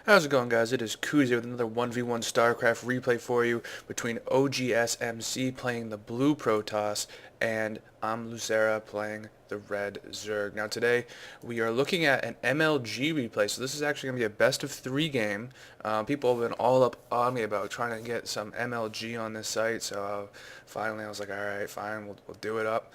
How's it going, guys? It is Kuz here with another 1v1 Starcraft replay for you between oGsMC playing the blue Protoss and IMLosirA playing the red Zerg. Now today we are looking at an MLG replay, so this is actually going to be a best of 3 game. People have been all up on me about trying to get some MLG on this site, so finally I was like, alright, fine, we'll do it up.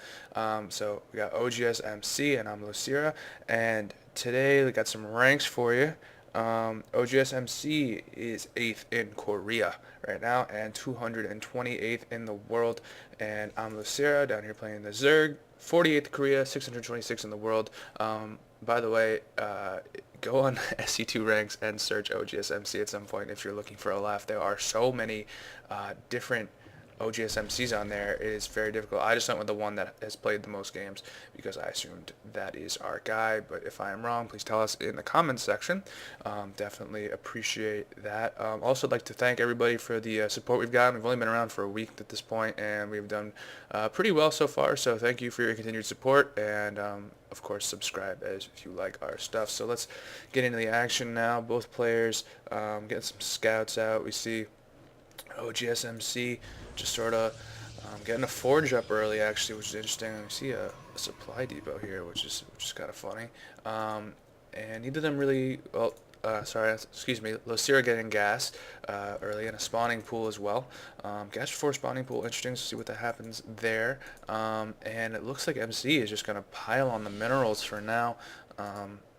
So we got oGsMC and IMLosirA, and today we got some ranks for you. oGsMC is 8th in Korea right now and 228th in the world, and IMLosirA down here playing the Zerg, 48th Korea, 626 in the world. By the way, go on SC2 ranks and search oGsMC at some point if you're looking for a laugh. There are so many different oGsMCs on there. It is very difficult. I just went with the one that has played the most games because I assumed that is our guy, but if I am wrong, please tell us in the comments section. Definitely appreciate that. Also, I'd like to thank everybody for the support we've gotten. We've only been around for a week at this point, and we've done pretty well so far, so thank you for your continued support, and of course subscribe if you like our stuff. So let's get into the action now. Both players getting some scouts out. We see oGsMC just sort of getting a forge up early, actually, which is interesting. We see a supply depot here, which is kind of funny. And neither of them really, well, excuse me, IMLosirA getting gas early, and a spawning pool as well. Gas for spawning pool, interesting to see what that happens there. And it looks like MC is just going to pile on the minerals for now.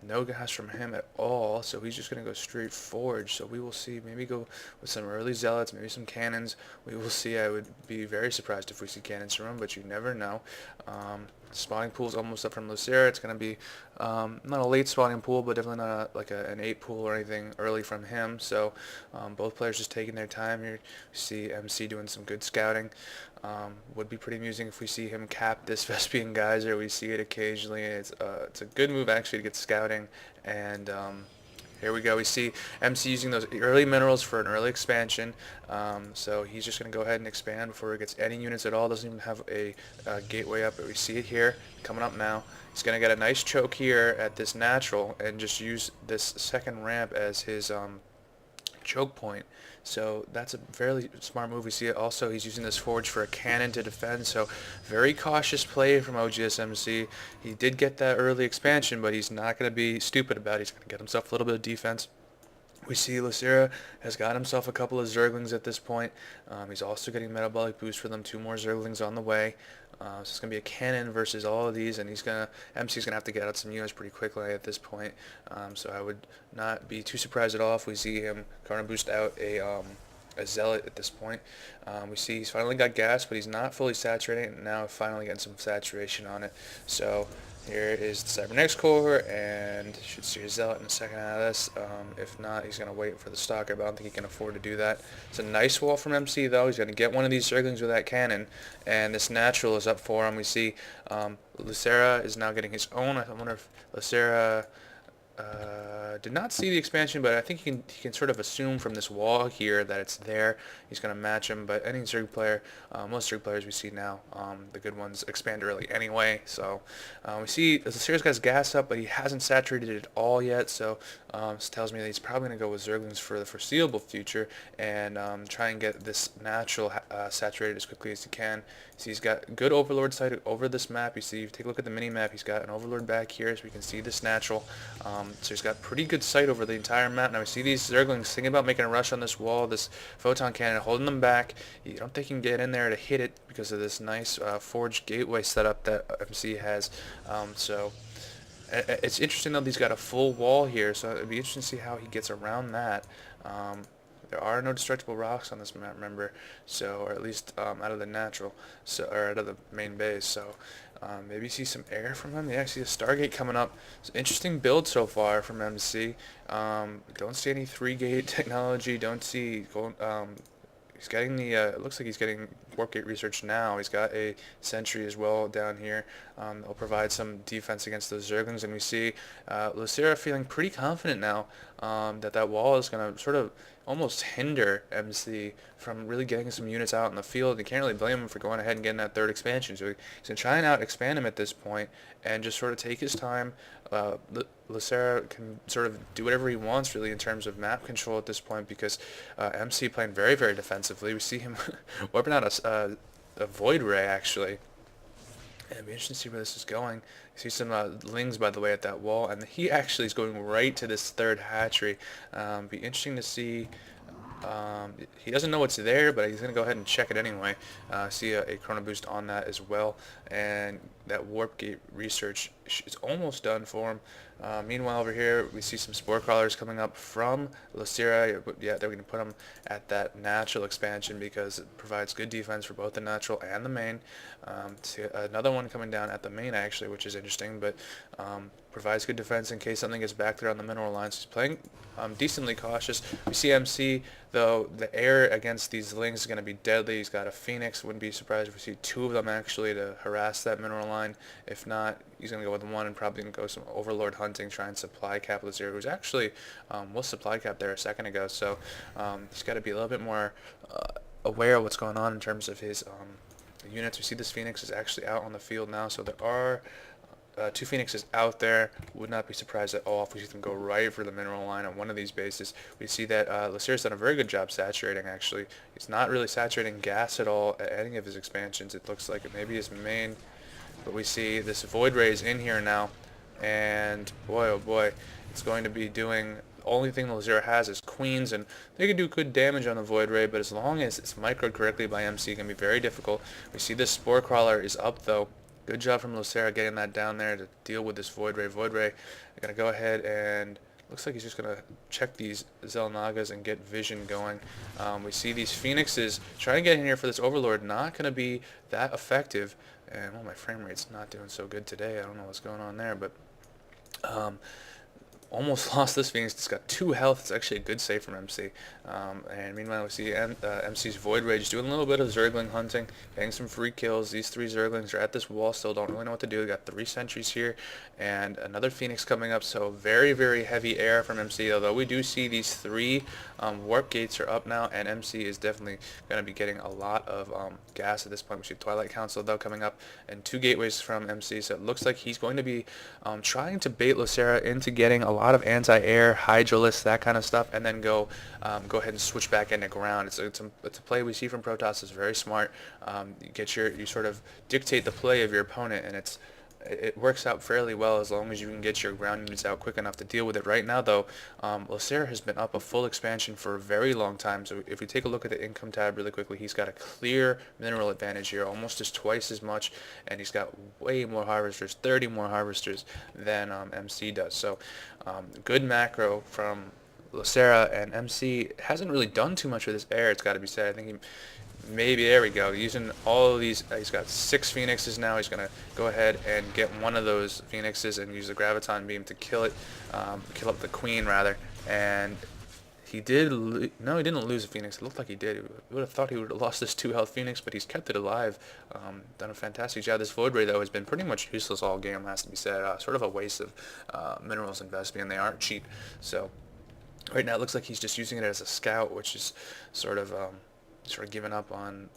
No gas from him at all, so he's just going to go straight forge. So we will see, maybe go with some early zealots, maybe some cannons. We will see. I would be very surprised if we see cannons from him, but you never know. Spawning pool is almost up from IMLosirA. It's going to be not a late spawning pool, but definitely not like an 8 pool or anything early from him. So both players just taking their time here. We see MC doing some good scouting. Would be pretty amusing if we see him cap this Vespian geyser. We see it occasionally. It's a good move actually to get scouting, and here we go. We see MC using those early minerals for an early expansion. So he's just going to go ahead and expand before he gets any units at all. Doesn't even have a gateway up, but we see it here coming up now. He's going to get a nice choke here at this natural and just use this second ramp as his choke point. So that's a fairly smart move. We see it also, he's using this forge for a cannon to defend, so very cautious play from oGsMC. He did get that early expansion, but he's not going to be stupid about it. He's going to get himself a little bit of defense. We see IMLosirA has got himself a couple of Zerglings at this point. He's also getting metabolic boost for them, 2 more Zerglings on the way. So it's going to be a cannon versus all of these, and MC's going to have to get out some units pretty quickly at this point. So I would not be too surprised at all if we see him going to boost out a zealot at this point. We see he's finally got gas, but he's not fully saturating, and now finally getting some saturation on it. So here is the Cybernetics core, and should see a zealot in a second out of this. If not, he's going to wait for the stalker, but I don't think he can afford to do that. It's a nice wall from MC, though. He's going to get one of these Zerglings with that cannon, and this natural is up for him. We see IMLosirA is now getting his own. I wonder if IMLosirA did not see the expansion, but I think he can sort of assume from this wall here that it's there. He's going to match him, but any Zerg player, most Zerg players we see now, the good ones expand early anyway. So we see IMLosirA's got his gas up, but he hasn't saturated it all yet, so this tells me that he's probably going to go with Zerglings for the foreseeable future and try and get this natural saturated as quickly as he can. See, he's got good Overlord sight over this map. You see, if you take a look at the mini-map, he's got an Overlord back here, so we can see this natural. So he's got pretty good sight over the entire map. Now we see these Zerglings thinking about making a rush on this wall, this photon cannon, holding them back. You don't think he can get in there to hit it because of this nice forged gateway setup that MC has. So it's interesting though, he's got a full wall here, so it'd be interesting to see how he gets around that. There are no destructible rocks on this map, remember, so, or at least out of the natural, so, or out of the main base, so maybe see some air from him. Yeah, I see a Stargate coming up. It's an interesting build so far from MC. Don't see any 3-gate technology, don't see, he's getting the, it looks like he's getting warp gate research now. He's got a sentry as well down here. It'll provide some defense against those Zerglings, and we see IMLosirA feeling pretty confident now that wall is going to sort of almost hinder MC from really getting some units out in the field. You can't really blame him for going ahead and getting that 3rd expansion. So he's going to try and out-expand him at this point and just sort of take his time, IMLosirA can sort of do whatever he wants really in terms of map control at this point, because MC playing very, very defensively. We see him wiping out a Void Ray actually. And it'd be interesting to see where this is going. You see some lings, by the way, at that wall, and he actually is going right to this third hatchery. Be interesting to see. He doesn't know what's there, but he's going to go ahead and check it anyway. See a chrono boost on that as well, and that warp gate research is almost done for him. Meanwhile, over here we see some spore crawlers coming up from IMLosirA. Yeah, they're going to put them at that natural expansion because it provides good defense for both the natural and the main. See another one coming down at the main actually, which is interesting, but provides good defense in case something gets back there on the mineral lines. He's playing decently cautious. We see MC, though, the air against these lings is going to be deadly. He's got a Phoenix. Wouldn't be surprised if we see two of them actually to harass that mineral line. If not, he's going to go with one and probably going to go some Overlord hunting, try and supply cap IMLosirA, who's actually was supply cap there a second ago. So he's got to be a little bit more aware of what's going on in terms of his units. We see this Phoenix is actually out on the field now, so there are two Phoenixes out there. Would not be surprised at all if we see them go right for the mineral line on one of these bases. We see that IMLosirA's done a very good job saturating actually. He's not really saturating gas at all at any of his expansions. It looks like it may be his main, but we see this Void Ray is in here now, and boy oh boy, it's going to be doing. The only thing IMLosirA has is queens, and they can do good damage on the Void Ray, but as long as it's microed correctly by MC, it can be very difficult. We see this Spore Crawler is up though. Good job from IMLosirA getting that down there to deal with this Void Ray. Void Ray, I'm going to go ahead and looks like he's just going to check these Xel'Nagas and get vision going. We see these Phoenixes trying to get in here for this Overlord. Not going to be that effective. And well, my frame rate's not doing so good today. I don't know what's going on there, but almost lost this Phoenix. It's got 2 health. It's actually a good save from MC. And meanwhile, we see MC's Void Rage doing a little bit of Zergling hunting, getting some free kills. These 3 Zerglings are at this wall still, don't really know what to do. We got 3 sentries here, and another Phoenix coming up. So very, very heavy air from MC, although we do see these 3 warp gates are up now, and MC is definitely going to be getting a lot of gas at this point. We see Twilight Council, though, coming up, and 2 gateways from MC, so it looks like he's going to be trying to bait IMLosirA into getting a lot of anti-air, Hydralisk, that kind of stuff, and then go ahead and switch back into ground. It's a play we see from Protoss. It's very smart. You sort of dictate the play of your opponent, and it works out fairly well as long as you can get your ground units out quick enough to deal with it. Right now, though, IMLosirA has been up a full expansion for a very long time. So if we take a look at the income tab really quickly, he's got a clear mineral advantage here, almost just twice as much, and he's got way more harvesters, 30 more harvesters than MC does. So good macro from IMLosirA, and MC hasn't really done too much with his air, it's got to be said. I think maybe, there we go, using all of these. He's got 6 Phoenixes now. He's going to go ahead and get one of those Phoenixes and use the Graviton Beam to kill it, kill up the Queen rather, and he did, no, he didn't lose a Phoenix. It looked like he did. You would have thought he would have lost this 2 health Phoenix, but he's kept it alive. Done a fantastic job. This Void Ray, though, has been pretty much useless all game, has to be said. Sort of a waste of minerals investment, and they aren't cheap. So right now it looks like he's just using it as a scout, which is sort of given up on,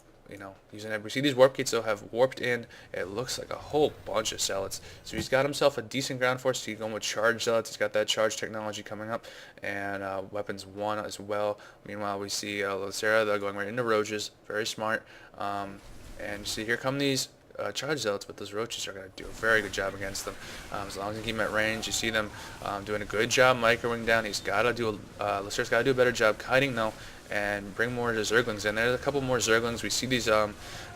using it. We see these warp gates though have warped in. It looks like a whole bunch of zealots. So he's got himself a decent ground force. He's going with charge zealots. He's got that charge technology coming up, and weapons 1 as well. Meanwhile, we see IMLosirA, they're going right into roaches. Very smart. And you see here come these charge zealots, but those roaches are going to do a very good job against them. As long as you keep them at range, you see them doing a good job microing down. He's got to do IMLosirA's got to do a better job kiting though, and bring more Zerglings in. There's a couple more Zerglings. We see these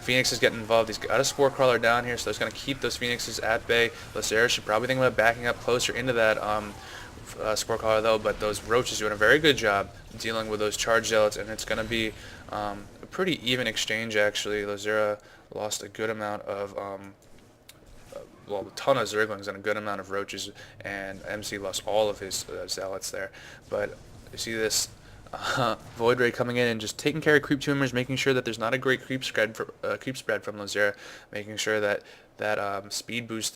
Phoenixes getting involved. He's got a Spore Crawler down here, so he's going to keep those Phoenixes at bay. IMLosirA should probably think about backing up closer into that Spore Crawler though, but those roaches doing a very good job dealing with those charge zealots, and it's going to be a pretty even exchange actually. IMLosirA lost a good amount of well, a ton of Zerglings and a good amount of roaches, and MC lost all of his zealots there. But you see this Void Ray coming in and just taking care of creep tumors, making sure that there's not a great creep spread from IMLosirA, making sure that speed boost